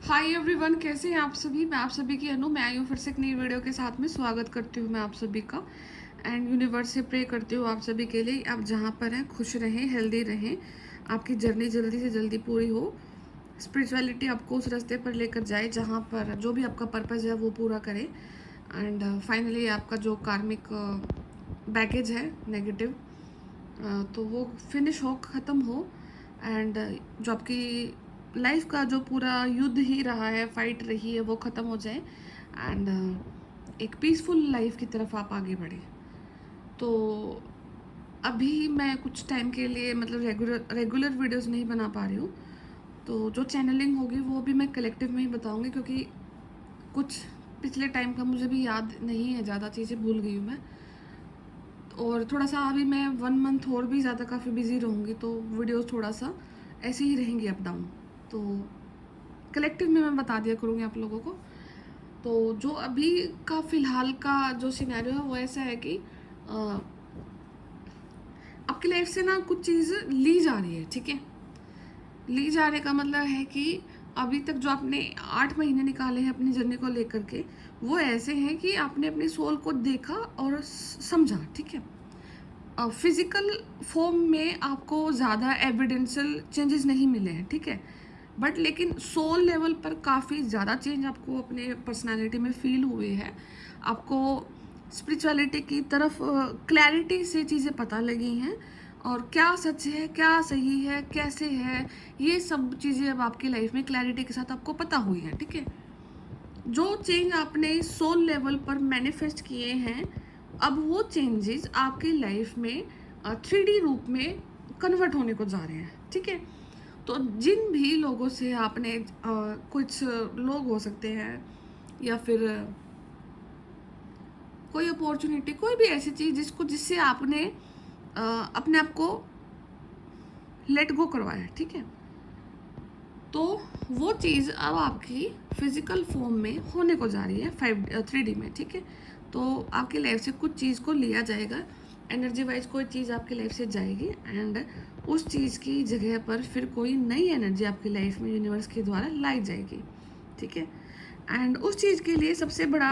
Hi everyone, कैसे हैं आप सभी। मैं आप सभी की अनु, मैं आई हूँ फिर से एक नई वीडियो के साथ में। स्वागत करती हूँ मैं आप सभी का एंड यूनिवर्स से प्रे करती हूँ आप सभी के लिए। आप जहाँ पर हैं खुश रहें, हेल्दी रहें, आपकी जर्नी जल्दी से जल्दी पूरी हो, स्पिरिचुअलिटी आपको उस रास्ते पर लेकर जाए जहाँ पर जो भी आपका पर्पज़ है वो पूरा करे एंड फाइनली आपका जो कार्मिक बैगेज है नेगेटिव, तो वो फिनिश हो, ख़त्म हो एंड जो आपकी लाइफ का जो पूरा युद्ध ही रहा है, फाइट रही है, वो ख़त्म हो जाए एंड एक पीसफुल लाइफ की तरफ आप आगे बढ़े। तो अभी मैं कुछ टाइम के लिए मतलब रेगुलर वीडियोस नहीं बना पा रही हूँ, तो जो चैनलिंग होगी वो भी मैं कलेक्टिव में ही बताऊँगी, क्योंकि कुछ पिछले टाइम का मुझे भी याद नहीं है, ज़्यादा चीज़ें भूल गई हूँ मैं। और थोड़ा सा अभी मैं 1 मंथ और भी ज़्यादा काफ़ी बिजी रहूँगी, तो वीडियोस थोड़ा सा ऐसे ही रहेंगी अप डाउन। तो कलेक्टिव में मैं बता दिया करूँगी आप लोगों को। तो जो अभी का फ़िलहाल का जो सिनेरियो है वो ऐसा है कि आपकी लाइफ से ना कुछ चीज़ ली जा रही है, ठीक है। ली जाने का मतलब है कि अभी तक जो आपने 8 महीने निकाले हैं अपनी जर्नी को लेकर के, वो ऐसे हैं कि आपने अपनी सोल को देखा और समझा, ठीक है। फिजिकल फॉर्म में आपको ज़्यादा एविडेंशियल चेंजेस नहीं मिले हैं, ठीक है। बट लेकिन सोल लेवल पर काफ़ी ज़्यादा चेंज आपको अपने पर्सनालिटी में फील हुए हैं। आपको स्पिरिचुअलिटी की तरफ क्लैरिटी से चीज़ें पता लगी हैं, और क्या सच है, क्या सही है, कैसे है, ये सब चीज़ें अब आपकी लाइफ में क्लैरिटी के साथ आपको पता हुई हैं, ठीक है। जो चेंज आपने सोल लेवल पर मैनिफेस्ट किए हैं, अब वो चेंजेस आपकी लाइफ में 3D रूप में कन्वर्ट होने को जा रहे हैं, ठीक है। तो जिन भी लोगों से आपने कुछ लोग हो सकते हैं या फिर कोई अपॉर्चुनिटी, कोई भी ऐसी चीज़ जिससे आपने अपने आप को लेट गो करवाया, ठीक है। तो वो चीज़ अब आपकी फिजिकल फॉर्म में होने को जा रही है 3D में, ठीक है। तो आपकी लाइफ से कुछ चीज़ को लिया जाएगा, एनर्जी वाइज कोई चीज़ आपकी लाइफ से जाएगी एंड उस चीज़ की जगह पर फिर कोई नई एनर्जी आपकी लाइफ में यूनिवर्स के द्वारा लाई जाएगी, ठीक है। एंड उस चीज़ के लिए सबसे बड़ा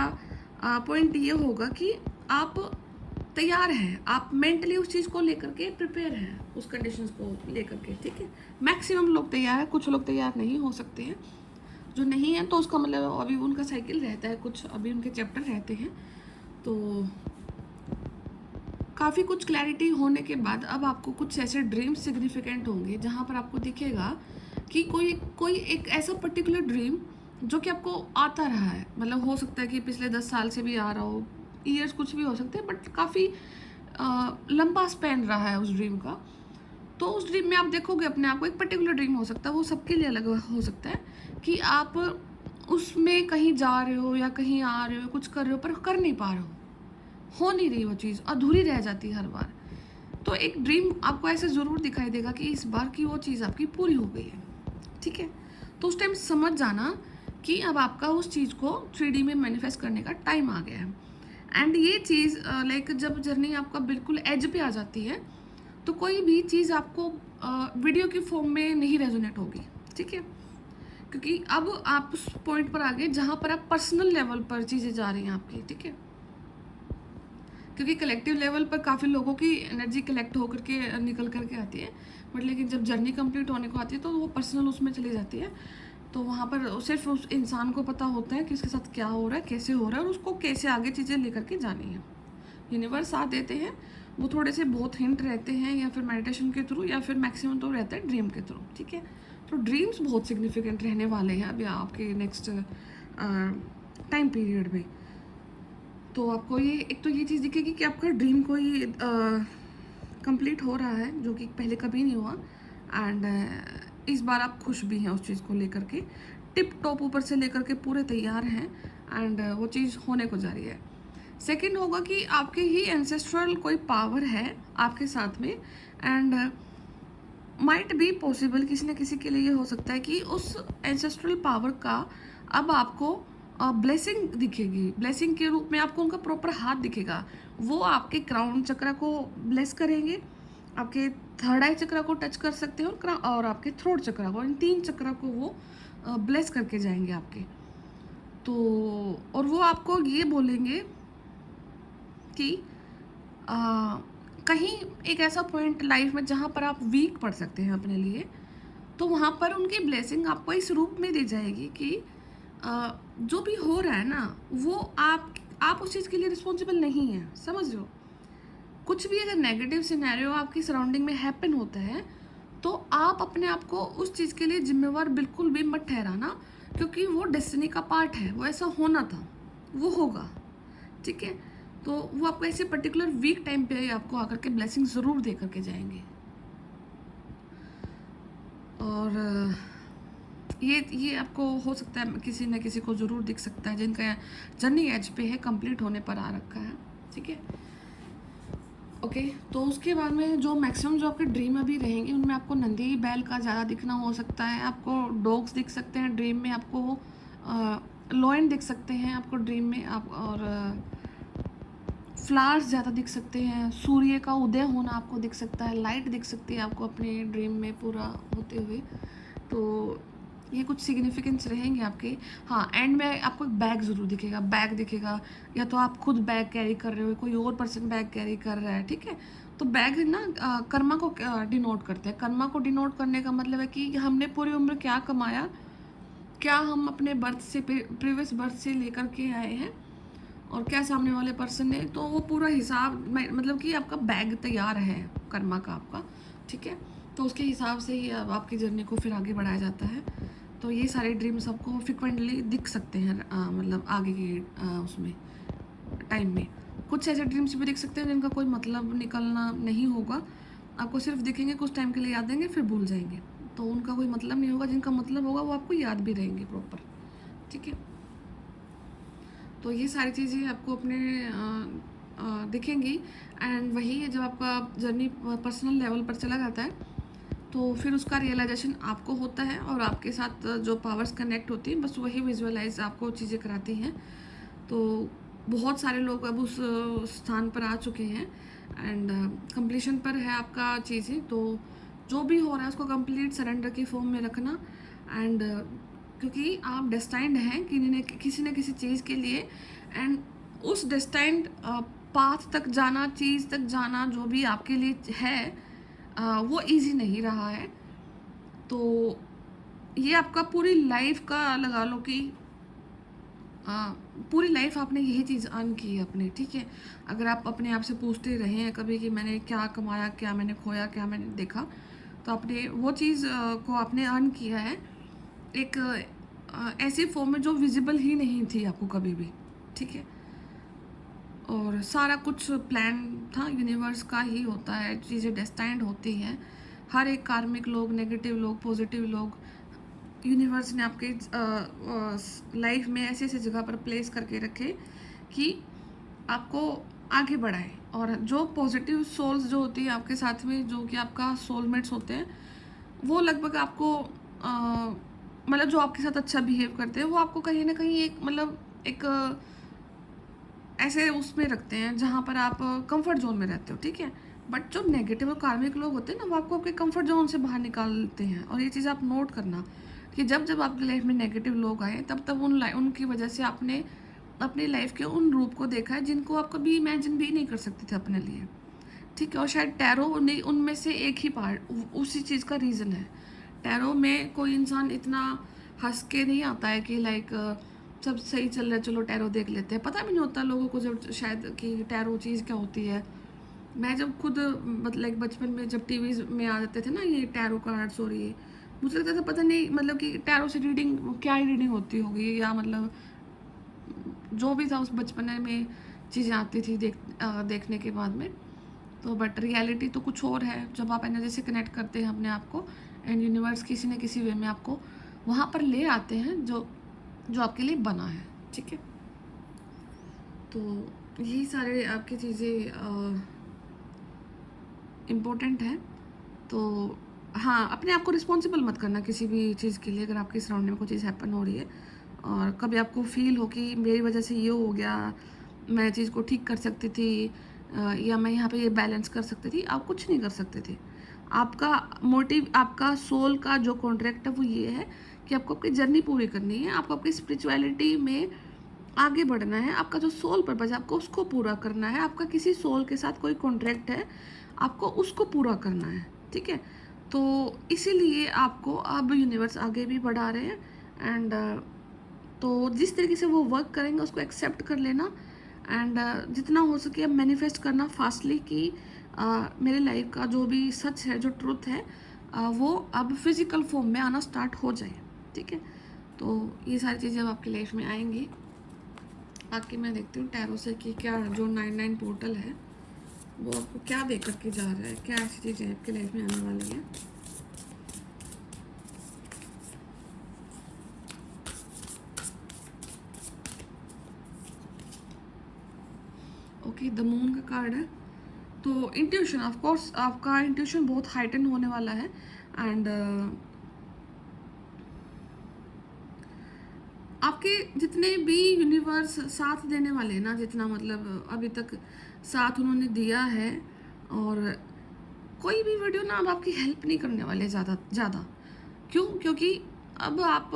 पॉइंट ये होगा कि आप तैयार हैं, आप मेंटली उस चीज़ को लेकर के प्रिपेयर हैं, उस कंडीशंस को लेकर के, ठीक है। मैक्सिमम लोग तैयार हैं, कुछ लोग तैयार नहीं हो सकते हैं। जो नहीं है तो उसका मतलब अभी उनका साइकिल रहता है, कुछ अभी उनके चैप्टर रहते हैं। तो काफ़ी कुछ क्लैरिटी होने के बाद अब आपको कुछ ऐसे ड्रीम्स सिग्निफिकेंट होंगे जहाँ पर आपको दिखेगा कि कोई कोई एक ऐसा पर्टिकुलर ड्रीम जो कि आपको आता रहा है, मतलब हो सकता है कि पिछले 10 साल से भी आ रहा हो, ईयर्स कुछ भी हो सकते हैं, बट काफ़ी लंबा स्पैन रहा है उस ड्रीम का। तो उस ड्रीम में आप देखोगे अपने आप को, एक पर्टिकुलर ड्रीम हो सकता है, वो सबके लिए अलग हो सकता है कि आप उसमें कहीं जा रहे हो या कहीं आ रहे हो, कुछ कर रहे हो पर कर नहीं पा रहे हो नहीं रही वो चीज़, अधूरी रह जाती है हर बार। तो एक ड्रीम आपको ऐसे ज़रूर दिखाई देगा कि इस बार की वो चीज़ आपकी पूरी हो गई है, ठीक है। तो उस टाइम समझ जाना कि अब आपका उस चीज़ को 3D में मैनिफेस्ट करने का टाइम आ गया है। एंड ये चीज़ लाइक जब जर्नी आपका बिल्कुल एज पे आ जाती है, तो कोई भी चीज़ आपको वीडियो की फॉर्म में नहीं रेजोनेट होगी, ठीक है। क्योंकि अब आप उस पॉइंट पर आ गए जहाँ पर आप पर्सनल लेवल पर चीज़ें जा रही हैं आपकी, ठीक है। क्योंकि कलेक्टिव लेवल पर काफ़ी लोगों की एनर्जी कलेक्ट होकर के निकल करके आती है, बट लेकिन जब जर्नी कंप्लीट होने को आती है तो वो पर्सनल उसमें चली जाती है। तो वहाँ पर सिर्फ उस इंसान को पता होता है कि उसके साथ क्या हो रहा है, कैसे हो रहा है, और उसको कैसे आगे चीज़ें लेकर के जानी है। यूनिवर्स साथ देते हैं, वो थोड़े से बहुत हिंट रहते हैं, या फिर मेडिटेशन के थ्रू, या फिर मैक्सिमम तो रहता है ड्रीम के थ्रू, ठीक है। तो ड्रीम्स बहुत सिग्निफिकेंट रहने वाले हैं अभी आपके नेक्स्ट टाइम पीरियड में। तो आपको ये एक तो ये चीज़ दिखेगी कि आपका ड्रीम कोई कंप्लीट हो रहा है, जो कि पहले कभी नहीं हुआ एंड इस बार आप खुश भी हैं उस चीज़ को लेकर के, टिप टॉप ऊपर से लेकर के पूरे तैयार हैं एंड वो चीज़ होने को जा रही है। सेकंड होगा कि आपके ही एंसेस्ट्रल कोई पावर है आपके साथ में एंड माइट बी पॉसिबल किसी न किसी के लिए ये हो सकता है कि उस एंसेस्ट्रल पावर का अब आपको ब्लेसिंग दिखेगी, ब्लेसिंग के रूप में आपको उनका प्रॉपर हाथ दिखेगा। वो आपके क्राउन चक्र को ब्लेस करेंगे, आपके थर्ड आई चक्रा को टच कर सकते हैं और आपके थ्रोट चक्रा को, इन 3 चक्रा को वो ब्लेस करके जाएंगे आपके। तो और वो आपको ये बोलेंगे कि आ, कहीं एक ऐसा पॉइंट लाइफ में जहाँ पर आप वीक पड़ सकते हैं अपने लिए, तो वहाँ पर उनकी ब्लेसिंग आपको इस रूप में दी जाएगी कि जो भी हो रहा है ना, वो आप उस चीज़ के लिए रिस्पॉन्सिबल नहीं है, समझ रहे हो। कुछ भी अगर नेगेटिव सिनेरियो आपकी सराउंडिंग में हैपन होता है, तो आप अपने आप को उस चीज़ के लिए जिम्मेवार बिल्कुल भी मत ठहराना, क्योंकि वो डेस्टिनी का पार्ट है, वो ऐसा होना था, वो होगा, ठीक है। तो वो आपको ऐसे पर्टिकुलर वीक टाइम पे आपको आकर के ब्लेसिंग ज़रूर दे करके जाएंगे। और ये आपको हो सकता है किसी न किसी को ज़रूर दिख सकता है जिनका जर्नी एज पे है, कंप्लीट होने पर आ रखा है, ठीक है। ओके, तो उसके बाद में जो मैक्सिमम जो आपके ड्रीम अभी रहेंगे उनमें आपको नंदी बैल का ज़्यादा दिखना हो सकता है, आपको डॉग्स दिख सकते हैं ड्रीम में, आपको लॉयन दिख सकते हैं आपको ड्रीम में, आप और फ्लावर्स ज़्यादा दिख सकते हैं, सूर्य का उदय होना आपको दिख सकता है, लाइट दिख सकती है आपको अपने ड्रीम में पूरा होते हुए। तो ये कुछ सिग्निफिकेंस रहेंगे आपके। हाँ, एंड में आपको एक बैग ज़रूर दिखेगा, बैग दिखेगा, या तो आप खुद बैग कैरी कर रहे हो, कोई और पर्सन बैग कैरी कर रहा है, ठीक है। तो बैग ना कर्मा को डिनोट करते हैं। कर्मा को डिनोट करने का मतलब है कि हमने पूरी उम्र क्या कमाया, क्या हम अपने बर्थ से प्रीवियस बर्थ से लेकर के आए हैं, और क्या सामने वाले पर्सन ने, तो वो पूरा हिसाब मतलब कि आपका बैग तैयार है कर्मा का आपका, ठीक है। तो उसके हिसाब से ही अब आपकी जर्नी को फिर आगे बढ़ाया जाता है। तो ये सारे ड्रीम्स आपको फ्रिक्वेंटली दिख सकते हैं, मतलब आगे के उसमें टाइम में। कुछ ऐसे ड्रीम्स भी दिख सकते हैं जिनका कोई मतलब निकलना नहीं होगा, आपको सिर्फ दिखेंगे, कुछ टाइम के लिए याद देंगे, फिर भूल जाएंगे, तो उनका कोई मतलब नहीं होगा। जिनका मतलब होगा वो आपको याद भी रहेंगे प्रॉपर, ठीक है। तो ये सारी चीज़ें आपको अपने दिखेंगी। एंड वही है, जब आपका जर्नी पर्सनल लेवल पर चला जाता है तो फिर उसका रियलाइजेशन आपको होता है, और आपके साथ जो पावर्स कनेक्ट होती हैं बस वही विजुअलाइज आपको चीज़ें कराती हैं। तो बहुत सारे लोग अब उस स्थान पर आ चुके हैं एंड कंप्लीशन पर है आपका चीज़ें। तो जो भी हो रहा है उसको कंप्लीट सरेंडर की फॉर्म में रखना। एंड क्योंकि आप डेस्टाइंड हैं किसी न किसी चीज़ के लिए, एंड उस डेस्टाइंड पाथ तक जाना, चीज़ तक जाना जो भी आपके लिए है, वो इजी नहीं रहा है। तो ये आपका पूरी लाइफ का लगा लो कि पूरी लाइफ आपने यही चीज़ अर्न की है अपने, ठीक है। अगर आप अपने आप से पूछते रहे हैं कभी कि मैंने क्या कमाया, क्या मैंने खोया, क्या मैंने देखा, तो आपने वो चीज़ को आपने अर्न किया है एक ऐसी फॉर्म में जो विजिबल ही नहीं थी आपको कभी भी, ठीक है। और सारा कुछ प्लान था, यूनिवर्स का ही होता है, चीज़ें डेस्टाइंड होती हैं। हर एक कार्मिक लोग, नेगेटिव लोग, पॉजिटिव लोग, यूनिवर्स ने आपके लाइफ में ऐसे ऐसे जगह पर प्लेस करके रखे कि आपको आगे बढ़ाए। और जो पॉजिटिव सोल्स जो होती है आपके साथ में, जो कि आपका सोलमेट्स होते हैं, वो लगभग आपको मतलब जो आपके साथ अच्छा बिहेव करते हैं वो आपको कहीं ना कहीं एक मतलब एक ऐसे उसमें रखते हैं जहाँ पर आप कंफर्ट जोन में रहते हो, ठीक है। बट जो नेगेटिव और कार्मिक लोग होते हैं ना, वो आपको आपके कंफर्ट जोन से बाहर निकालते हैं। और ये चीज़ आप नोट करना कि जब जब आपकी लाइफ में नेगेटिव लोग आए, तब तब उनकी वजह से आपने अपनी लाइफ के उन रूप को देखा है जिनको आप कभी इमेजिन भी नहीं कर सकते थे अपने लिए, ठीक है। और शायद टैरो उनमें से एक ही पार्ट उसी चीज़ का रीज़न है। टैरो में कोई इंसान इतना हंस के नहीं आता है कि लाइक सब सही चल रहा है, चलो टैरो देख लेते हैं। पता भी नहीं होता लोगों को जब शायद कि टैरो चीज़ क्या होती है। मैं जब खुद मतलब बचपन में जब टीवी में आ जाते थे ना ये टैरो कार्ड्स, और ये मुझे लगता था पता नहीं मतलब कि टैरो से रीडिंग क्या ही रीडिंग होती होगी, या मतलब जो भी था उस बचपन में चीज़ें आती थी देखने के बाद में। तो बट रियलिटी तो कुछ और है जब आप एनर्जी से कनेक्ट करते हैं अपने आप को, एंड यूनिवर्स किसी न किसी वे में आपको वहाँ पर ले आते हैं जो जो आपके लिए बना है, ठीक है। तो यही सारे आपकी चीज़ें इम्पोर्टेंट है। तो हाँ, अपने आप को रिस्पॉन्सिबल मत करना किसी भी चीज़ के लिए। अगर आपकी सराउंडिंग में कोई चीज़ हैपन हो रही है और कभी आपको फील हो कि मेरी वजह से ये हो गया, मैं चीज़ को ठीक कर सकती थी, या मैं यहाँ पे ये बैलेंस कर सकती थी, आप कुछ नहीं कर सकते थे। आपका मोटिव, आपका सोल का जो कॉन्ट्रैक्ट है वो ये है कि आपको आपकी जर्नी पूरी करनी है, आपको अपनी स्पिरिचुअलिटी में आगे बढ़ना है, आपका जो सोल पर्पज है आपको उसको पूरा करना है, आपका किसी सोल के साथ कोई कॉन्ट्रैक्ट है आपको उसको पूरा करना है, ठीक है। तो इसीलिए आपको अब यूनिवर्स आगे भी बढ़ा रहे हैं एंड तो जिस तरीके से वो वर्क करेंगे उसको एक्सेप्ट कर लेना एंड जितना हो सके अब मैनिफेस्ट करना फास्टली कि मेरे लाइफ का जो भी सच है, जो ट्रुथ है, वो अब फिजिकल फॉर्म में आना स्टार्ट हो जाए, ठीक है। तो ये सारी चीज़ें अब आपकी लाइफ में आएंगी। बाकी मैं देखती हूँ टैरो से कि क्या जो 99 पोर्टल है वो आपको क्या दे करके जा रहा है, क्या ऐसी चीज़ें आपकी लाइफ में आने वाली हैं। ओके, द मून का कार्ड है। तो इंट्यूशन, ऑफ कोर्स आपका इंट्यूशन बहुत हाइटन होने वाला है एंड आपके जितने भी यूनिवर्स साथ देने वाले हैं ना, जितना मतलब अभी तक साथ उन्होंने दिया है, और कोई भी वीडियो ना अब आपकी हेल्प नहीं करने वाले ज़्यादा। क्यों? क्योंकि अब आप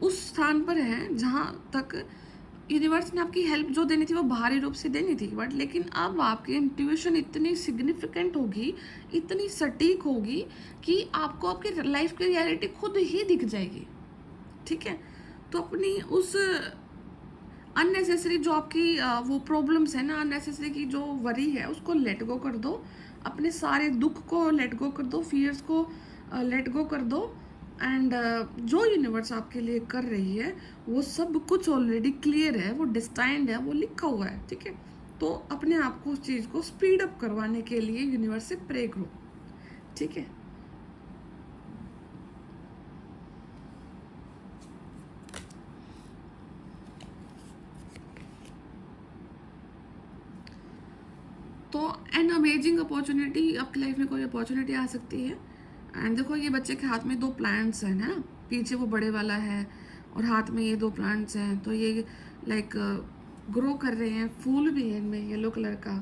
उस स्थान पर हैं जहाँ तक यूनिवर्स ने आपकी हेल्प जो देनी थी वो बाहरी रूप से देनी थी, बट लेकिन अब आपकी इंट्यूशन इतनी सिग्निफिकेंट होगी, इतनी सटीक होगी कि आपको आपकी लाइफ की रियलिटी खुद ही दिख जाएगी, ठीक है। तो अपनी उस अननेसेसरी जो आपकी वो प्रॉब्लम्स है ना, अननेसेसरी की जो वरी है उसको लेट गो कर दो, अपने सारे दुख को लेट गो कर दो, फियर्स को लेट गो कर दो एंड जो यूनिवर्स आपके लिए कर रही है वो सब कुछ ऑलरेडी क्लियर है, वो डिस्टाइंड है, वो लिखा हुआ है, ठीक है। तो अपने आप को उस चीज़ को स्पीड अप करवाने के लिए यूनिवर्स से प्रे करो, ठीक है। तो एन अमेजिंग अपॉर्चुनिटी, आपकी लाइफ में कोई अपॉर्चुनिटी आ सकती है एंड देखो ये बच्चे के हाथ में 2 प्लांट्स हैं ना, पीछे वो बड़े वाला है और हाथ में ये 2 प्लांट्स हैं, तो ये लाइक ग्रो कर रहे हैं, फूल भी है इनमें येलो कलर का,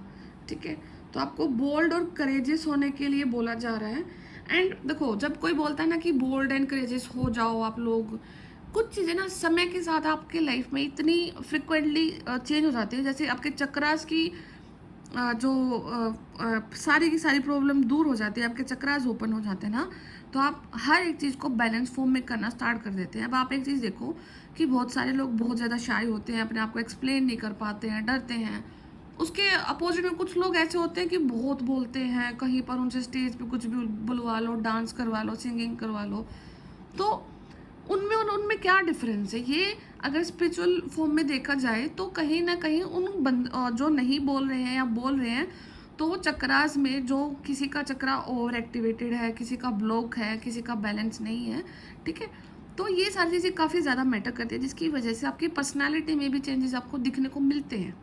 ठीक है। तो आपको बोल्ड और करेजियस होने के लिए बोला जा रहा है एंड देखो जब कोई बोलता है ना कि बोल्ड एंड करेजियस हो जाओ आप लोग, कुछ चीज़ें ना समय के साथ आपके लाइफ में इतनी फ्रिक्वेंटली चेंज हो जाती है, जैसे आपके चक्रास की जो सारी की सारी प्रॉब्लम दूर हो जाती है, आपके चक्रास ओपन हो जाते हैं ना, तो आप हर एक चीज़ को बैलेंस फॉर्म में करना स्टार्ट कर देते हैं। अब आप एक चीज़ देखो कि बहुत सारे लोग बहुत ज़्यादा शाय होते हैं, अपने आप को एक्सप्लेन नहीं कर पाते हैं, डरते हैं। उसके अपोजिट में कुछ लोग ऐसे होते हैं कि बहुत बोलते हैं, कहीं पर उनसे स्टेज पे कुछ भी बुलवा लो, डांस करवा लो, सिंगिंग करवा लो। तो उनमें उनमें क्या डिफरेंस है? ये अगर स्पिरिचुअल फॉर्म में देखा जाए तो कहीं ना कहीं जो नहीं बोल रहे हैं या बोल रहे हैं, तो वो चक्रास में जो किसी का चक्रा ओवर एक्टिवेटेड है, किसी का ब्लॉक है, किसी का बैलेंस नहीं है, ठीक है। तो ये सारी चीज़ें काफ़ी ज़्यादा मैटर करती है, जिसकी वजह से आपकी पर्सनालिटी में भी चेंजेस आपको दिखने को मिलते हैं,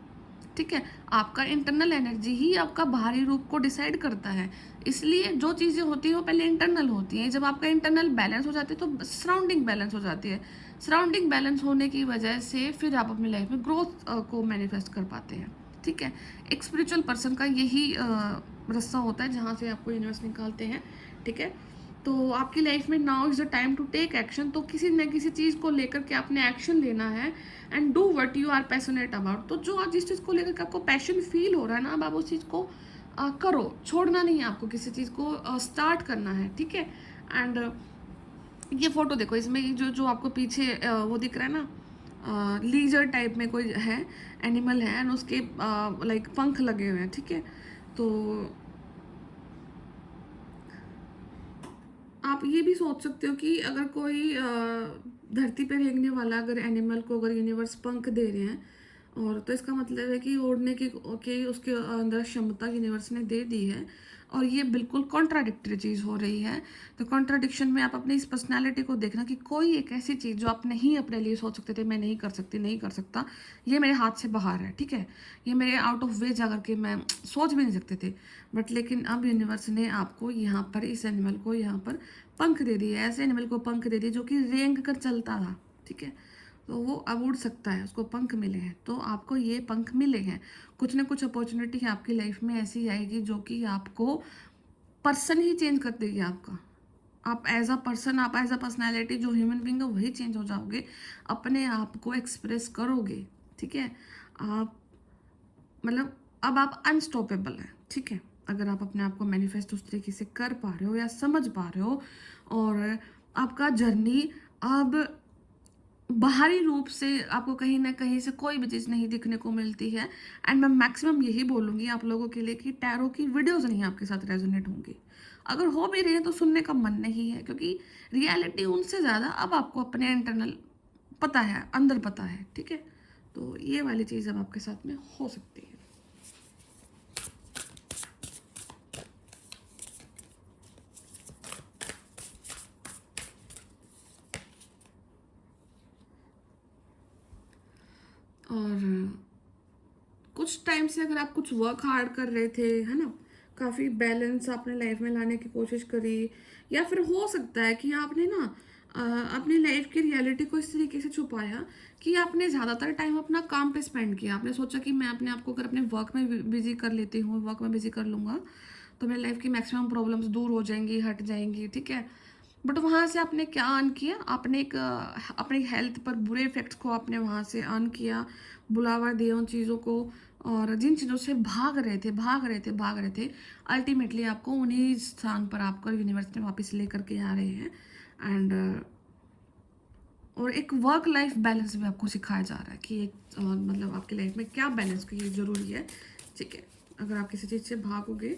ठीक है। आपका इंटरनल एनर्जी ही आपका बाहरी रूप को डिसाइड करता है, इसलिए जो चीज़ें होती हैं वो पहले इंटरनल होती हैं। जब आपका इंटरनल बैलेंस हो जाती है तो सराउंडिंग बैलेंस हो जाती है, सराउंडिंग बैलेंस होने की वजह से फिर आप अपनी लाइफ में ग्रोथ को मैनिफेस्ट कर पाते हैं, ठीक है। एक स्पिरिचुअल पर्सन का यही रास्ता होता है जहाँ से आपको यूनिवर्स निकालते हैं, ठीक है। तो आपकी लाइफ में now is the time to take action, तो किसी न किसी चीज़ को लेकर के आपने एक्शन लेना है and do what you are passionate about. तो जो आज जिस चीज़ को लेकर के आपको पैशन फील हो रहा है ना, अब आप उस चीज़ को करो, छोड़ना नहीं है आपको, किसी चीज़ को स्टार्ट करना है, ठीक है। एंड ये फोटो देखो, इसमें ये जो जो आपको पीछे वो दिख रहा है ना, लीजर टाइप में कोई है, एनिमल है एंड उसके लाइक पंख लगे हुए हैं, ठीक है। तो आप ये भी सोच सकते हो कि अगर कोई धरती पे रेंगने वाला अगर एनिमल को अगर यूनिवर्स पंख दे रहे हैं, और तो इसका मतलब है कि ओढ़ने की उसके अंदर क्षमता यूनिवर्स ने दे दी है, और ये बिल्कुल कॉन्ट्राडिक्टरी चीज़ हो रही है। तो कॉन्ट्राडिक्शन में आप अपनी इस पर्सनैलिटी को देखना कि कोई एक ऐसी चीज़ जो आप नहीं अपने लिए सोच सकते थे, मैं नहीं कर सकती, नहीं कर सकता, ये मेरे हाथ से बाहर है, ठीक है, ये मेरे आउट ऑफ वे जा करके मैं सोच भी नहीं सकते थे, बट लेकिन अब यूनिवर्स ने आपको यहाँ पर इस एनिमल को यहाँ पर पंख दे दिए, ऐसे एनिमल को पंख दे दिए जो कि रेंग कर चलता था, ठीक है। तो वो अब उड़ सकता है, उसको पंख मिले हैं, तो आपको ये पंख मिले हैं। कुछ ना कुछ अपॉर्चुनिटी आपकी लाइफ में ऐसी आएगी जो कि आपको पर्सन ही चेंज कर देगी आपका। आप एज अ पर्सन, आप एज अ पर्सनैलिटी जो ह्यूमन बींग है वही चेंज हो जाओगे, अपने आप को एक्सप्रेस करोगे, ठीक है। आप मतलब अब आप अनस्टॉपेबल हैं, ठीक है, अगर आप अपने आप को मैनिफेस्ट उस तरीके से कर पा रहे हो या समझ पा रहे हो, और आपका जर्नी अब बाहरी रूप से आपको कहीं ना कहीं से कोई भी चीज़ नहीं दिखने को मिलती है। एंड मैं मैक्सिमम यही बोलूँगी आप लोगों के लिए कि टैरो की वीडियोस नहीं आपके साथ रेजोनेट होंगी। अगर हो भी रही है तो सुनने का मन नहीं है, क्योंकि रियलिटी उनसे ज़्यादा अब आपको अपने इंटरनल पता है, अंदर पता है, ठीक है। तो ये वाली चीज़ अब आपके साथ में हो सकती है। और कुछ टाइम से अगर आप कुछ वर्क हार्ड कर रहे थे, है ना, काफ़ी बैलेंस अपने लाइफ में लाने की कोशिश करी, या फिर हो सकता है कि आपने ना अपनी लाइफ की रियलिटी को इस तरीके से छुपाया कि आपने ज़्यादातर टाइम अपना काम पे स्पेंड किया। आपने सोचा कि मैं अपने आप को अगर अपने वर्क में बिजी कर लेती हूँ, वर्क में बिजी कर लूँगा तो मेरी लाइफ की मैक्सिमम प्रॉब्लम्स दूर हो जाएंगी, हट जाएंगी, ठीक है। बट वहाँ से आपने क्या अर्न किया, आपने एक अपनी हेल्थ पर बुरे इफेक्ट्स को आपने वहाँ से अर्न किया, बुलावा दिया उन चीज़ों को, और जिन चीज़ों से भाग रहे थे, अल्टीमेटली आपको उन्हीं स्थान पर आपको यूनिवर्स में वापस लेकर के आ रहे हैं। एंड और एक वर्क लाइफ बैलेंस भी आपको सिखाया जा रहा है कि एक मतलब आपकी लाइफ में क्या बैलेंस की ज़रूरी है, ठीक है। अगर आप किसी चीज़ से भागोगे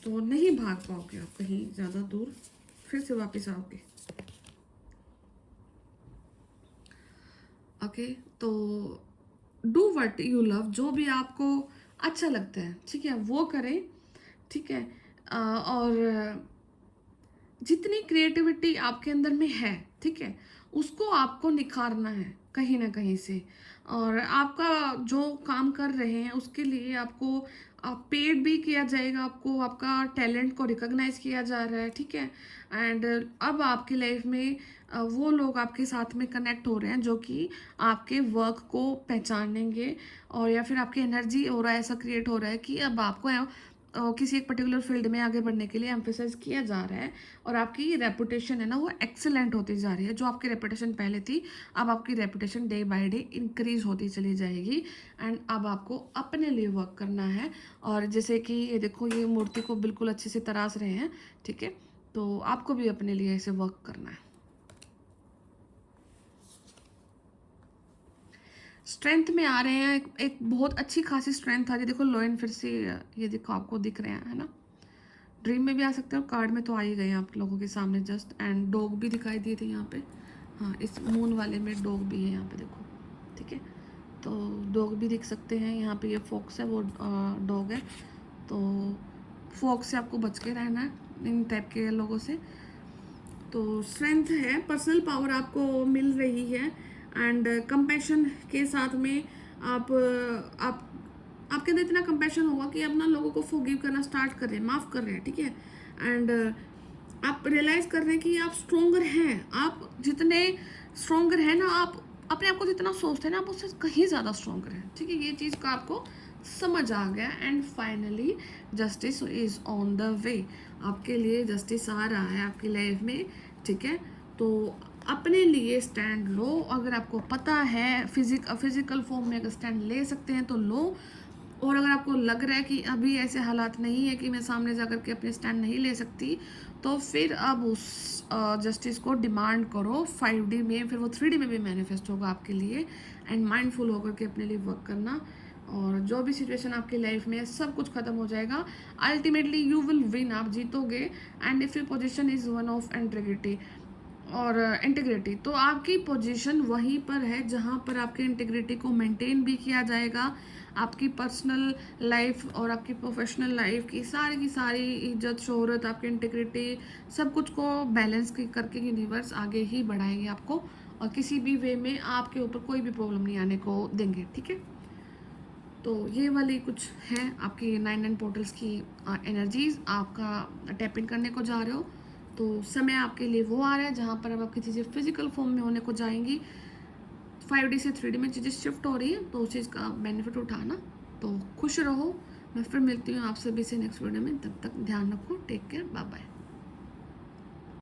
तो नहीं भाग पाओगे, आप कहीं ज़्यादा दूर फिर से वापस आओगे। ओके, तो डू वट यू लव, जो भी आपको अच्छा लगता है, ठीक है, वो करें, ठीक है। और जितनी क्रिएटिविटी आपके अंदर में है, ठीक है, उसको आपको निखारना है कहीं ना कहीं से। और आपका जो काम कर रहे हैं उसके लिए आपको पेड भी किया जाएगा, आपको आपका टैलेंट को रिकॉग्नाइज किया जा रहा है, ठीक है। एंड अब आपकी लाइफ में वो लोग आपके साथ में कनेक्ट हो रहे हैं जो कि आपके वर्क को पहचानेंगे, और या फिर आपकी एनर्जी हो रहा है, ऐसा क्रिएट हो रहा है कि अब आपको किसी एक पर्टिकुलर फील्ड में आगे बढ़ने के लिए एम्फेसाइज किया जा रहा है, और आपकी रेपुटेशन है ना वो एक्सेलेंट होती जा रही है। जो आपकी रेपुटेशन पहले थी, अब आपकी reputation day by day increase होती चली जाएगी। एंड अब आपको अपने लिए वर्क करना है। और जैसे कि ये देखो, ये मूर्ति को बिल्कुल अच्छे से तराश रहे हैं, ठीक है, तो आपको भी अपने लिए ऐसे वर्क करना है। स्ट्रेंथ में आ रहे हैं, एक बहुत अच्छी खासी स्ट्रेंथ आ रही है। देखो लोयन फिर से, ये देखो आपको दिख रहे हैं, है ना। ड्रीम में भी आ सकते हैं, कार्ड में तो आ ही गए हैं आप लोगों के सामने जस्ट। एंड डॉग भी दिखाई दिए थे यहाँ पे, हाँ, इस मून वाले में डॉग भी है यहाँ पे देखो, ठीक है। तो डॉग भी दिख सकते हैं यहाँ पे, ये फॉक्स है, वो डॉग है। तो फॉक्स से आपको बच के रहना है, इन टाइप के लोगों से। तो स्ट्रेंथ है, पर्सनल पावर आपको मिल रही है। एंड कंपैशन के साथ में आप आपके अंदर इतना कंपैशन होगा कि आप ना लोगों को फॉरगिव करना स्टार्ट कर रहे हैं, माफ़ कर रहे हैं, ठीक है। एंड आप रियलाइज कर रहे हैं कि आप स्ट्रोंगर हैं। आप जितने स्ट्रोंगर हैं ना, आप अपने आप को जितना सोचते हैं ना, आप उससे कहीं ज़्यादा स्ट्रोंगर हैं, ठीक है। ये चीज़ का आपको समझ आ गया। And finally justice is on the way, आपके लिए जस्टिस आ रहा है आपकी लाइफ में, ठीक है। तो अपने लिए स्टैंड लो। अगर आपको पता है फिजिकल फॉर्म में अगर स्टैंड ले सकते हैं तो लो। और अगर आपको लग रहा है कि अभी ऐसे हालात नहीं है कि मैं सामने जा कर के अपने स्टैंड नहीं ले सकती, तो फिर अब उस जस्टिस को डिमांड करो 5D में, फिर वो 3D में भी मैनिफेस्ट होगा आपके लिए। एंड माइंडफुल होकर के अपने लिए वर्क करना, और जो भी सिचुएशन आपकी लाइफ में है सब कुछ खत्म हो जाएगा। अल्टीमेटली यू विल विन, आप जीतोगे। And if your position is one of integrity और इंटीग्रिटी, तो आपकी पोजीशन वहीं पर है जहाँ पर आपके इंटीग्रिटी को मेंटेन भी किया जाएगा। आपकी पर्सनल लाइफ और आपकी प्रोफेशनल लाइफ की सारी इज्जत शोहरत, आपकी इंटीग्रिटी, सब कुछ को बैलेंस करके यूनिवर्स आगे ही बढ़ाएंगे आपको, और किसी भी वे में आपके ऊपर कोई भी प्रॉब्लम नहीं आने को देंगे, ठीक है। तो ये वाली कुछ है आपकी 9 पोर्टल्स की एनर्जीज, आपका टैप इन करने को जा रहे हो। तो समय आपके लिए वो आ रहा है जहाँ पर अब आपकी चीज़ें फिजिकल फॉर्म में होने को जाएंगी। 5D से 3D में चीज़ें शिफ्ट हो रही है, तो उस चीज़ का बेनिफिट उठाना। तो खुश रहो, मैं फिर मिलती हूँ आपसे भी से नेक्स्ट वीडियो में। तब तक ध्यान रखो, टेक केयर, बाय बाय।